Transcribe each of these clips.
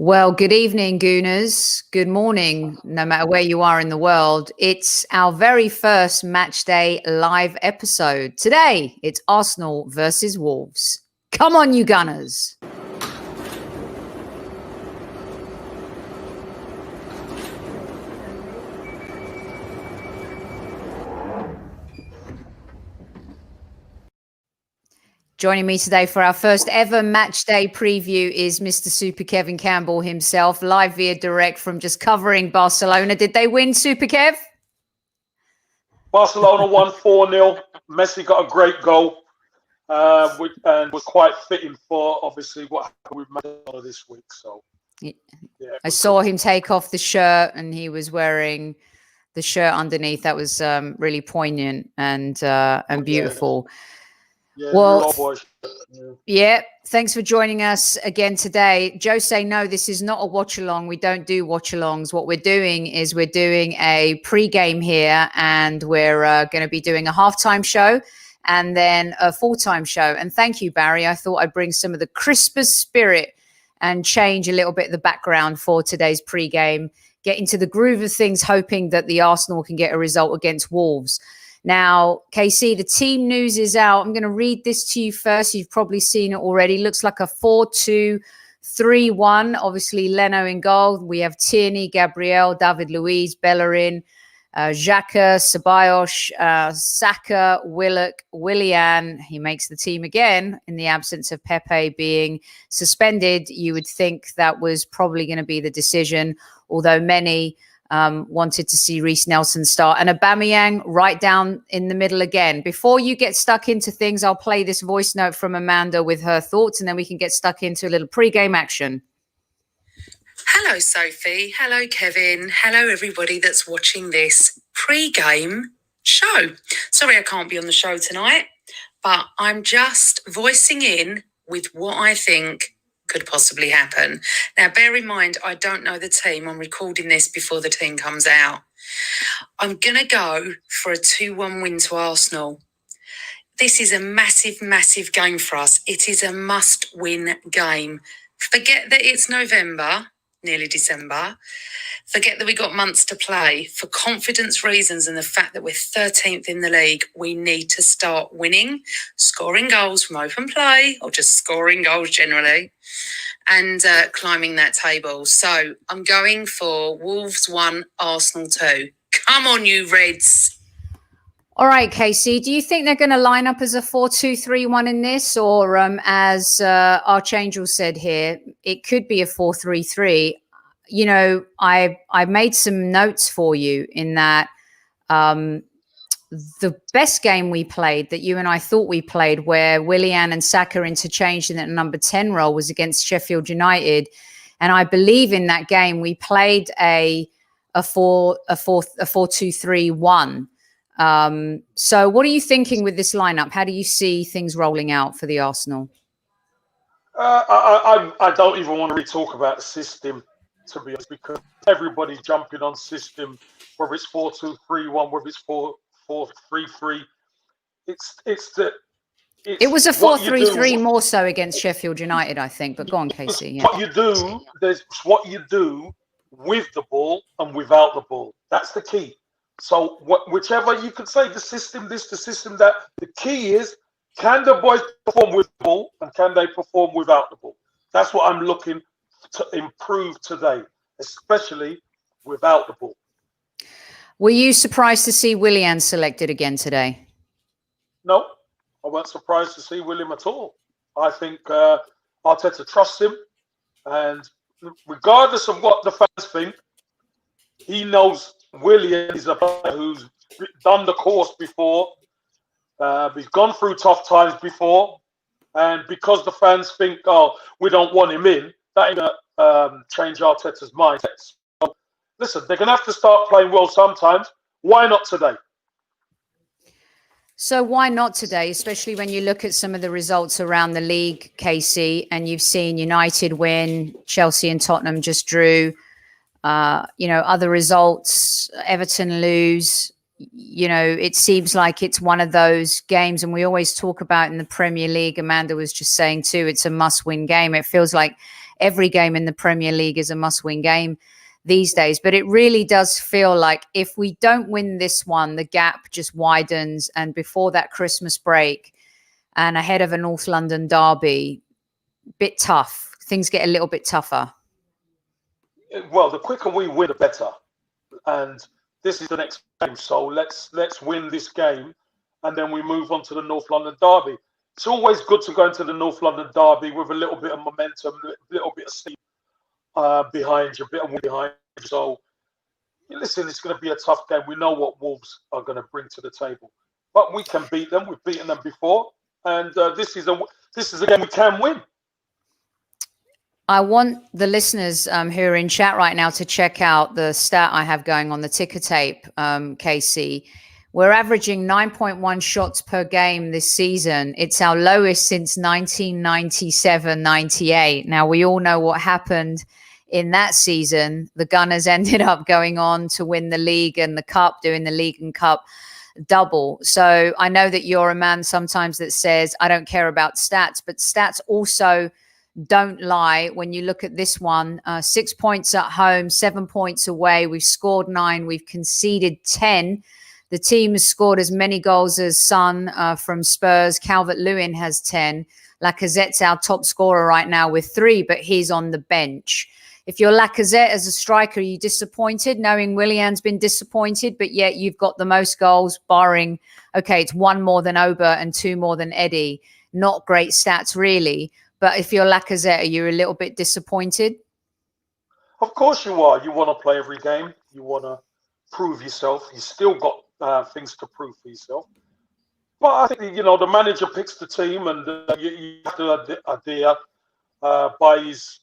Well, good evening, Gooners. Good morning, no matter where you are in the world. It's our very first match day live episode. Today, it's Arsenal versus Wolves. Come on, you Gunners. Joining me today for our first ever match day preview is Mr. Super Kevin Campbell himself, live via direct from just covering Barcelona. Did they win, Super Kev? Barcelona won 4-0. Messi got a great goal and was quite fitting for, obviously, what happened with Madonna this week. So, yeah, I saw him take off the shirt and he was wearing the shirt underneath. That was really poignant and beautiful. Yeah, well, yeah, thanks for joining us again today. Jose, no, this is not a watch along. We don't do watch alongs. What we're doing is we're doing a pre-game here, and we're going to be doing a halftime show and then a full-time show. And thank you, Barry. I thought I'd bring some of the Christmas spirit and change a little bit of the background for today's pre-game, get into the groove of things, hoping that the Arsenal can get a result against Wolves. Now, KC, the team news is out. I'm going to read this to you first. You've probably seen it already. Looks like a 4-2-3-1. Obviously, Leno in goal. We have Tierney, Gabriel, David Luiz, Bellerin, Xhaka, Ceballos, Saka, Willock, Willian. He makes the team again in the absence of Pepe being suspended. You would think that was probably going to be the decision, although many wanted to see Reiss Nelson start, and Aubameyang right down in the middle again. Before you get stuck into things, I'll play this voice note from Amanda with her thoughts, and then we can get stuck into a little pre-game action. Hello, Sophie. Hello, Kevin. Hello, everybody that's watching this pre-game show. Sorry I can't be on the show tonight, but I'm just voicing in with what I think could possibly happen. Now, bear in mind, I don't know the team. I'm recording this before the team comes out. I'm going to go for a 2-1 win to Arsenal. This is a massive, massive game for us. It is a must-win game. Forget that it's November, nearly December. Forget that we got months to play. For confidence reasons and the fact that we're 13th in the league, we need to start winning, scoring goals from open play, or just scoring goals generally, and climbing that table. So I'm going for Wolves 1, Arsenal 2. Come on, you Reds. All right, Casey, do you think they're going to line up as a 4-2-3-1 in this? Or as Archangel said here, it could be a 4-3-3. You know, I made some notes for you in that the best game we played that you and I thought we played, where Willian and Saka interchanged in that number 10 role, was against Sheffield United. And I believe in that game we played a 4-2-3-1. So what are you thinking with this lineup? How do you see things rolling out for the Arsenal? I don't even want to really talk about the system, to be honest, because everybody's jumping on system, whether it's 4-2-3-1, whether it's 4-4-3-3. It was a 4-3-3 more so against Sheffield United, I think. But go on, Casey. Yeah. There's what you do with the ball and without the ball. That's the key. So whichever you could say, the system this, the system that, the key is, can the boys perform with the ball and can they perform without the ball? That's what I'm looking to improve today, especially without the ball. Were you surprised to see Willian selected again today? No, I wasn't surprised to see William at all. I think Arteta trusts him, and regardless of what the fans think, he knows Willian is a player who's done the course before. He's gone through tough times before, and because the fans think, oh, we don't want him in, that ain't gonna change Arteta's mindset. So, listen, they're gonna have to start playing well sometimes. Why not today? So why not today, especially when you look at some of the results around the league, Casey, and you've seen United win, Chelsea and Tottenham just drew. Other results, Everton lose. You know, it seems like it's one of those games, and we always talk about in the Premier League, Amanda was just saying too, it's a must-win game. It feels like every game in the Premier League is a must-win game these days. But it really does feel like if we don't win this one, the gap just widens. And before that Christmas break and ahead of a North London derby, bit tough. Things get a little bit tougher. Well, the quicker we win, the better. And this is the next game, so let's win this game, and then we move on to the North London derby. It's always good to go into the North London derby with a little bit of momentum, a little bit of steam behind you, a bit of wind behind you. So, listen, it's going to be a tough game. We know what Wolves are going to bring to the table, but we can beat them. We've beaten them before, and this is a game we can win. I want the listeners who are in chat right now to check out the stat I have going on the ticker tape, KC. We're averaging 9.1 shots per game this season. It's our lowest since 1997-98. Now, we all know what happened in that season. The Gunners ended up going on to win the league and the cup, doing the league and cup double. So I know that you're a man sometimes that says, I don't care about stats, but stats also don't lie. When you look at this one, 6 points at home, 7 points away. We've scored 9. We've conceded 10. The team has scored as many goals as Son from Spurs. Calvert-Lewin has 10. Lacazette's our top scorer right now with 3, but he's on the bench. If you're Lacazette as a striker, are you disappointed knowing Willian's been disappointed, but yet you've got the most goals barring, okay, it's 1 more than Oba and 2 more than Eddie. Not great stats really. But if you're Lacazette, are you a little bit disappointed? Of course you are. You want to play every game. You want to prove yourself. You still got things to prove for yourself. But I think, the manager picks the team, and you have to adhere by his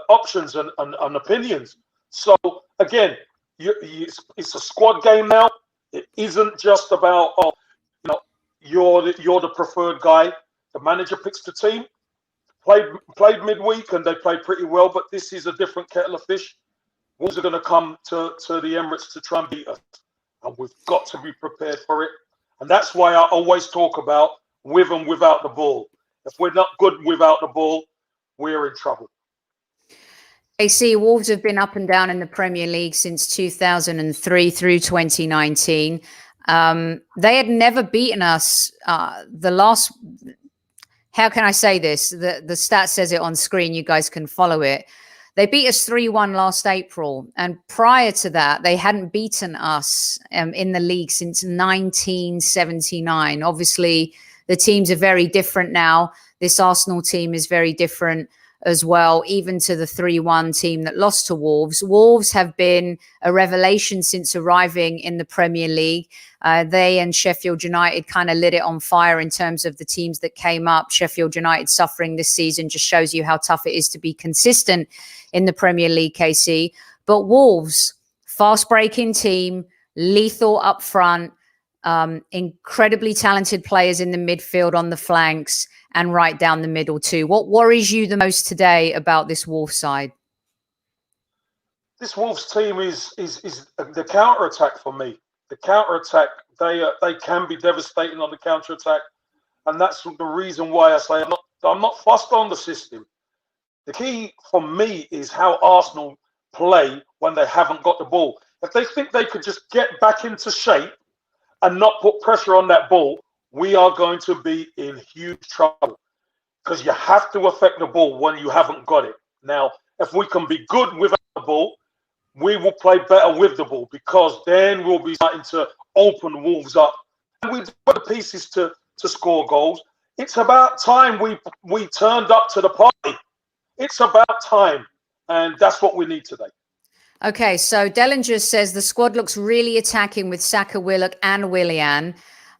options and opinions. So, again, it's a squad game now. It isn't just about, you're the preferred guy. The manager picks the team. Played midweek, and they played pretty well, but this is a different kettle of fish. Wolves are going to come to the Emirates to try and beat us, and we've got to be prepared for it. And that's why I always talk about with and without the ball. If we're not good without the ball, we're in trouble. AC, Wolves have been up and down in the Premier League since 2003 through 2019. They had never beaten us. How can I say this? The stat says it on screen. You guys can follow it. They beat us 3-1 last April. And prior to that, they hadn't beaten us in the league since 1979. Obviously, the teams are very different now. This Arsenal team is very different as well, even to the 3-1 team that lost to Wolves. Wolves have been a revelation since arriving in the Premier League. They and Sheffield United kind of lit it on fire in terms of the teams that came up. Sheffield United suffering this season just shows you how tough it is to be consistent in the Premier League, KC. But Wolves, fast-breaking team, lethal up front, incredibly talented players in the midfield, on the flanks, and right down the middle too. What worries you the most today about this Wolves side? This Wolves team is the counter-attack for me. The counter-attack, they can be devastating on the counter-attack, and that's the reason why I say I'm not fussed on the system. The key for me is how Arsenal play when they haven't got the ball. If they think they could just get back into shape and not put pressure on that ball, we are going to be in huge trouble, because you have to affect the ball when you haven't got it. Now, if we can be good without the ball, we will play better with the ball, because then we'll be starting to open Wolves up. And we've got the pieces to score goals. It's about time we turned up to the party. It's about time, and that's what we need today. Okay, so Dellinger says the squad looks really attacking with Saka, Willock, and Willian.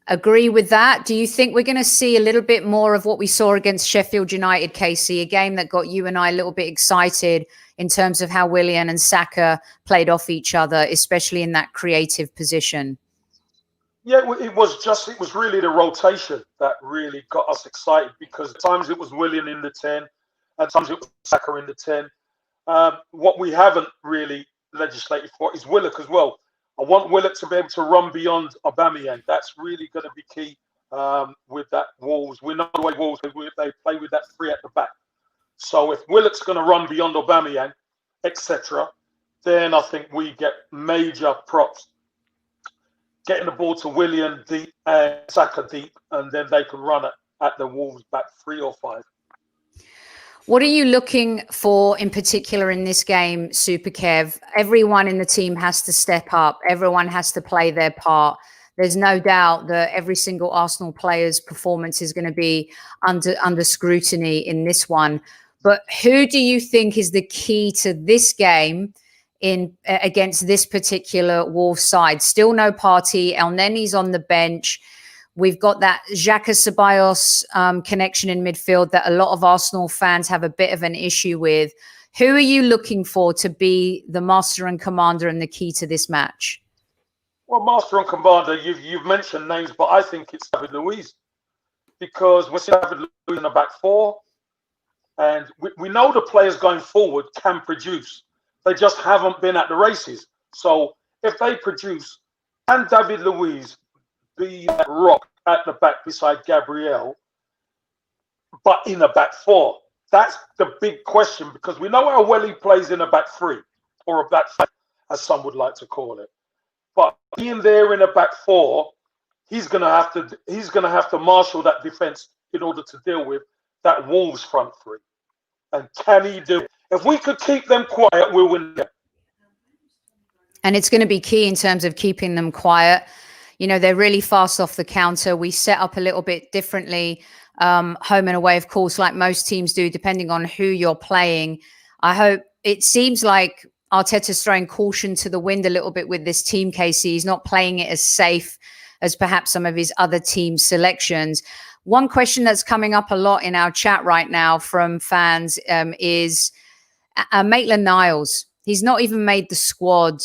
Agree with that? Do you think we're going to see a little bit more of what we saw against Sheffield United, KC, a game that got you and I a little bit excited in terms of how Willian and Saka played off each other, especially in that creative position? Yeah, it was really the rotation that really got us excited, because at times it was Willian in the 10, at times it was Saka in the 10. What we haven't really legislated for is Willock as well. I want Willock to be able to run beyond Aubameyang. That's really going to be key with that Wolves. We know the way Wolves, they play with that 3 at the back. So if Willock's going to run beyond Aubameyang, etc., then I think we get major props. Getting the ball to Willian deep and Saka deep, and then they can run it at the Wolves back 3 or 5. What are you looking for in particular in this game, Super Kev? Everyone in the team has to step up. Everyone has to play their part. There's no doubt that every single Arsenal player's performance is going to be under scrutiny in this one. But who do you think is the key to this game in against this particular Wolves side? Still no Partey. El Neni's on the bench. We've got that Xhaka Ceballos connection in midfield that a lot of Arsenal fans have a bit of an issue with. Who are you looking for to be the master and commander and the key to this match? Well, master and commander, you've mentioned names, but I think it's David Luiz, because we're seeing David Luiz in the back 4, and we know the players going forward can produce. They just haven't been at the races. So if they produce, and David Luiz be that rock at the back beside Gabriel, but in a back 4, that's the big question, because we know how well he plays in a back 3 or a back 5, as some would like to call it. But being there in a back 4, he's gonna have to marshal that defense in order to deal with that Wolves front 3. And can he do it? If we could keep them quiet, we'll win. And it's going to be key in terms of keeping them quiet. You know, they're really fast off the counter. We set up a little bit differently, home and away, of course, like most teams do, depending on who you're playing. I hope it seems like Arteta's throwing caution to the wind a little bit with this team, Casey. He's not playing it as safe as perhaps some of his other team selections. One question that's coming up a lot in our chat right now from fans is Maitland-Niles. He's not even made the squad.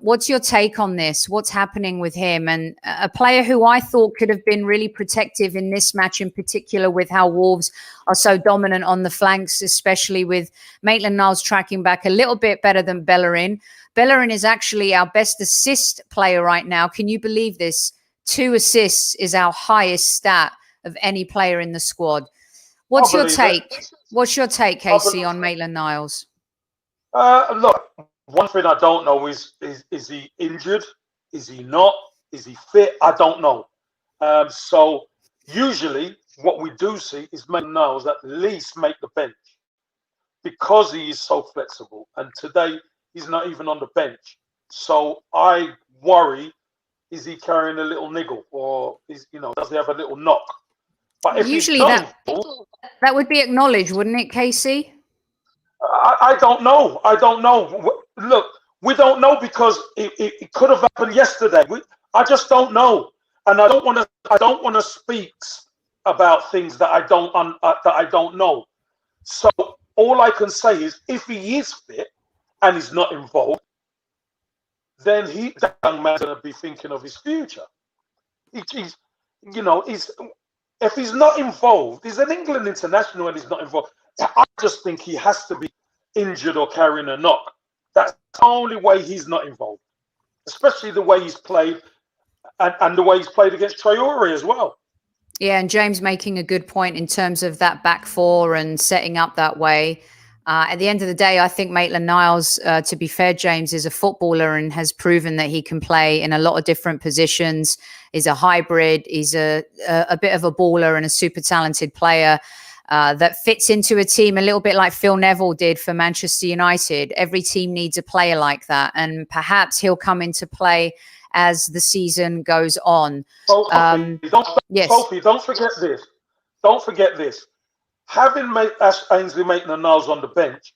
What's your take on this? What's happening with him? And a player who I thought could have been really protective in this match in particular, with how Wolves are so dominant on the flanks, especially with Maitland-Niles tracking back a little bit better than Bellerin. Bellerin is actually our best assist player right now. Can you believe this? 2 assists is our highest stat of any player in the squad. What's your take? What's your take, Casey, on Maitland-Niles? Look, one thing I don't know is he injured? Is he not? Is he fit? I don't know. So usually what we do see is Maitland-Niles at least make the bench, because he is so flexible. And today he's not even on the bench. So I worry, is he carrying a little niggle, or does he have a little knock? But if usually that would be acknowledged, wouldn't it, Casey? I don't know. I don't know. Look, we don't know, because it could have happened yesterday. I just don't know, and I don't want to speak about things that I don't know. So all I can say is, if he is fit and he's not involved, then that young man's going to be thinking of his future. If he's not involved, he's an England international and he's not involved. I just think he has to be injured or carrying a knock. That's the only way he's not involved, especially the way he's played and the way he's played against Traore as well. Yeah, and James making a good point in terms of that back 4 and setting up that way. At the end of the day, I think Maitland-Niles, to be fair, James, is a footballer and has proven that he can play in a lot of different positions. He's a hybrid. He's a bit of a baller and a super talented player that fits into a team a little bit like Phil Neville did for Manchester United. Every team needs a player like that, and perhaps he'll come into play as the season goes on. Sophie, don't forget this. Don't forget this. Having Ainsley Maitland-Niles on the bench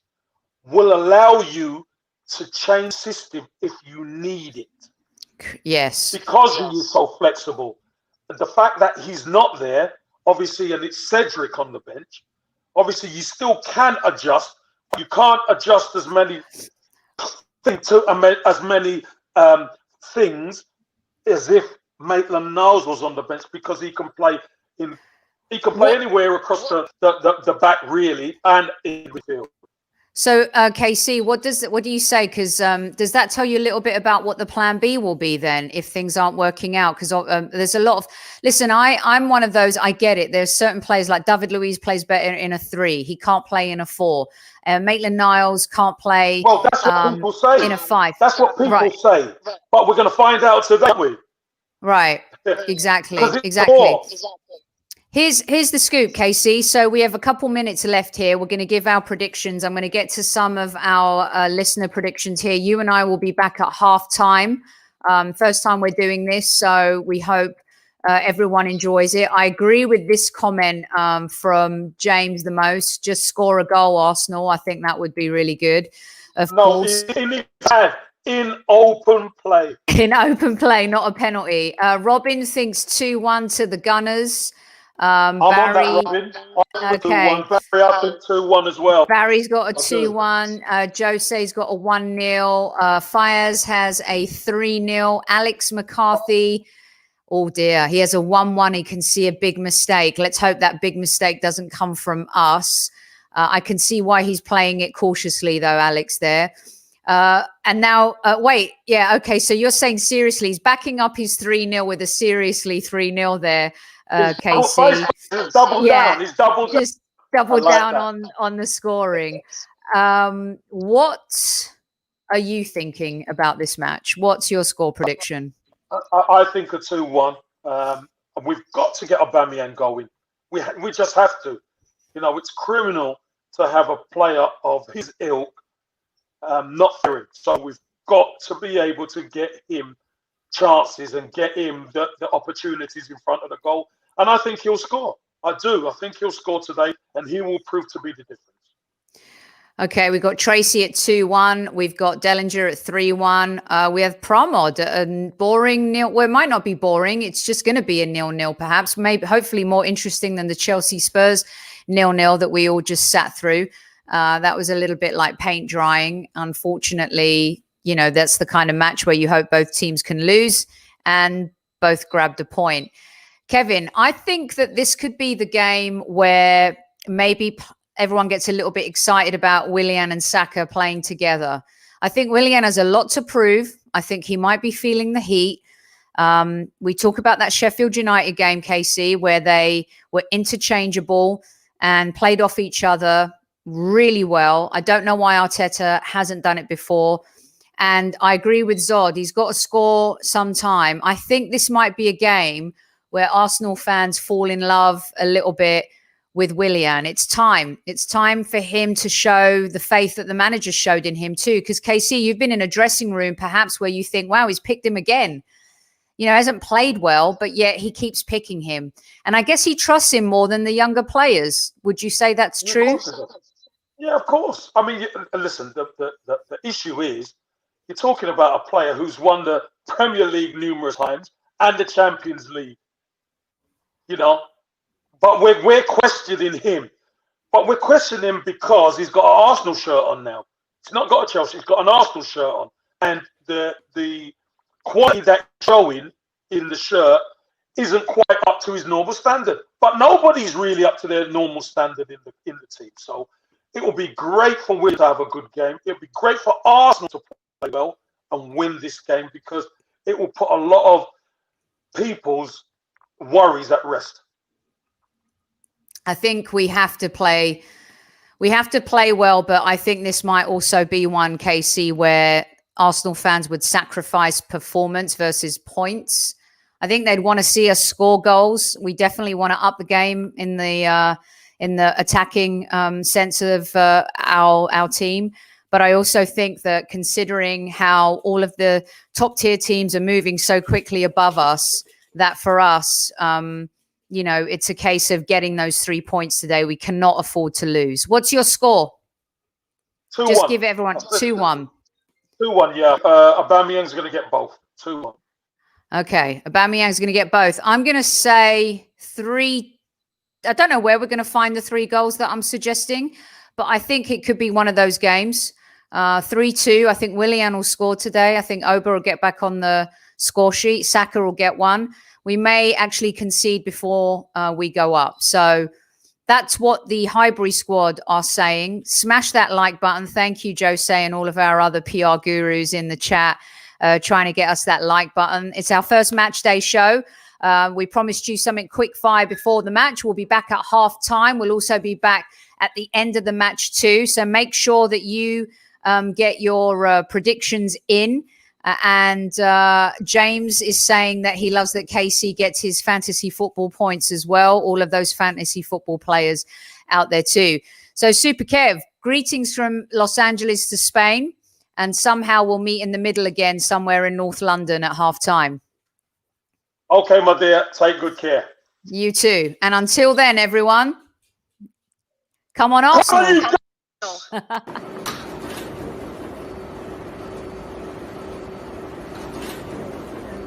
will allow you to change system if you need it. Yes. Because he is so flexible. The fact that he's not there, obviously, and it's Cedric on the bench, obviously you still can adjust. You can't adjust as many things as if Maitland-Niles was on the bench, because he can play anywhere across the back, really, and in the field. So, KC, what do you say? Because does that tell you a little bit about what the plan B will be then if things aren't working out? Because there's a lot of listen. I'm one of those. I get it. There's certain players like David Luiz plays better in a 3. He can't play in a 4. Maitland-Niles can't play. Well, that's what people say. In a 5. That's what people say. But we're going to find out today, aren't we? Right. Exactly. Here's the scoop, Casey. So we have a couple minutes left here. We're going to give our predictions. I'm going to get to some of our listener predictions here. You and I will be back at halftime. First time we're doing this, so we hope everyone enjoys it. I agree with this comment from James the most. Just score a goal, Arsenal. I think that would be really good. Of course. In open play. In open play, not a penalty. Robin thinks 2-1 to the Gunners. I'm Barry, on that, Robin. Okay. 2-1. Barry, I think 2-1 as well. Barry's got a 2-1. Jose's got a 1-0. Fires has a 3-0. Alex McCarthy, oh dear, he has a 1-1. He can see a big mistake. Let's hope that big mistake doesn't come from us. I can see why he's playing it cautiously, though, Alex, there. And now, wait, yeah, okay, so you're saying seriously, he's backing up his 3-0 with a seriously 3-0 there. Casey. He's doubled down. He's doubled down. Just double down on the scoring. What are you thinking about this match? What's your score prediction? I think a 2-1. We've got to get Aubameyang going. We just have to. You know, it's criminal to have a player of his ilk not firing. So we've got to be able to get him chances and get him the opportunities in front of the goal. And I think he'll score. I do. I think he'll score today, and he will prove to be the difference. Okay, we've got Tracy at 2-1. We've got Dellinger at 3-1. We have Pramod at a boring nil. Well, it might not be boring. It's just going to be a 0-0, perhaps. Maybe, hopefully, more interesting than the Chelsea Spurs 0-0 that we all just sat through. That was a little bit like paint drying. Unfortunately, you know, that's the kind of match where you hope both teams can lose and both grabbed a point. Kevin, I think that this could be the game where maybe everyone gets a little bit excited about Willian and Saka playing together. I think Willian has a lot to prove. I think he might be feeling the heat. We talk about that Sheffield United game, KC, where they were interchangeable and played off each other really well. I don't know why Arteta hasn't done it before. And I agree with Zod. He's got to score sometime. I think this might be a game where Arsenal fans fall in love a little bit with Willian. It's time. It's time for him to show the faith that the manager showed in him too. Because KC, you've been in a dressing room perhaps where you think, wow, he's picked him again. You know, hasn't played well, but yet he keeps picking him. And I guess he trusts him more than the younger players. Would you say that's true? Yeah, of course. I mean, listen, the issue is you're talking about a player who's won the Premier League numerous times and the Champions League. You know, but we're questioning him. But we're questioning him because he's got an Arsenal shirt on now. He's not got a Chelsea, he's got an Arsenal shirt on. And the quality that's showing in the shirt isn't quite up to his normal standard. But nobody's really up to their normal standard in the team. So it will be great for Will to have a good game. It will be great for Arsenal to play well and win this game because it will put a lot of people's worries at rest. I think we have to play well, but I think this might also be one, KC, where Arsenal fans would sacrifice performance versus points. I think they'd want to see us score goals. We definitely want to up the game in the attacking sense of our team. But I also think that considering how all of the top tier teams are moving so quickly above us, that for us, you know, it's a case of getting those 3 points today. We cannot afford to lose. What's your score? 2-1. Just give everyone 2-1. 2-1, yeah. Aubameyang's going to get both. 2-1. Okay. Aubameyang's going to get both. I'm going to say 3. I don't know where we're going to find the 3 goals that I'm suggesting, but I think it could be one of those games. 3-2. I think Willian will score today. I think Oba will get back on the score sheet. Saka will get one. We may actually concede before we go up. So That's what the Highbury squad are saying. Smash that like button. Thank you, Jose, and all of our other PR gurus in the chat trying to get us that like button. It's our first match day show. We promised you something quick fire before the match. We'll be back at half time. We'll also be back at the end of the match too. So make sure that you get your predictions in. And James is saying that he loves that Casey gets his fantasy football points as well. All of those fantasy football players out there too. So Super Kev, greetings from Los Angeles to Spain. And somehow we'll meet in the middle again somewhere in North London at half time. Okay, my dear. Take good care. You too. And until then, everyone, come on Arsenal.